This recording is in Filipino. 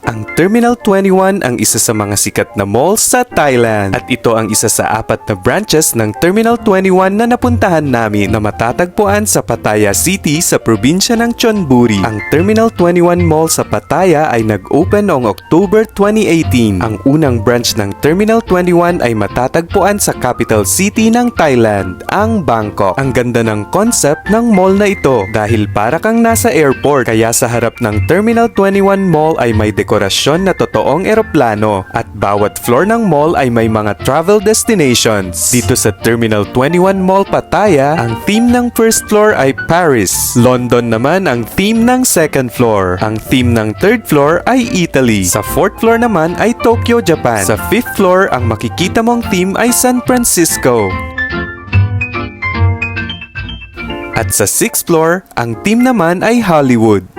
Ang Terminal 21 ang isa sa mga sikat na mall sa Thailand at ito ang isa sa 4 na branches ng Terminal 21 na napuntahan namin na matatagpuan sa Pattaya City sa probinsya ng Chonburi. Ang Terminal 21 Mall sa Pattaya ay nag-open noong October 2018. Ang unang branch ng Terminal 21 ay matatagpuan sa capital city ng Thailand, ang Bangkok. Ang ganda ng concept ng mall na ito dahil para kang nasa airport, kaya sa harap ng Terminal 21 Mall ay may dekorasyon na totoong eroplano at bawat floor ng mall ay may mga travel destinations. Dito sa Terminal 21 Mall Pattaya, ang theme ng first floor ay Paris. London naman ang theme ng second floor. Ang theme ng third floor ay Italy. Sa fourth floor naman ay Tokyo, Japan. Sa fifth floor, ang makikita mong theme ay San Francisco. At sa 6th floor, ang theme naman ay Hollywood.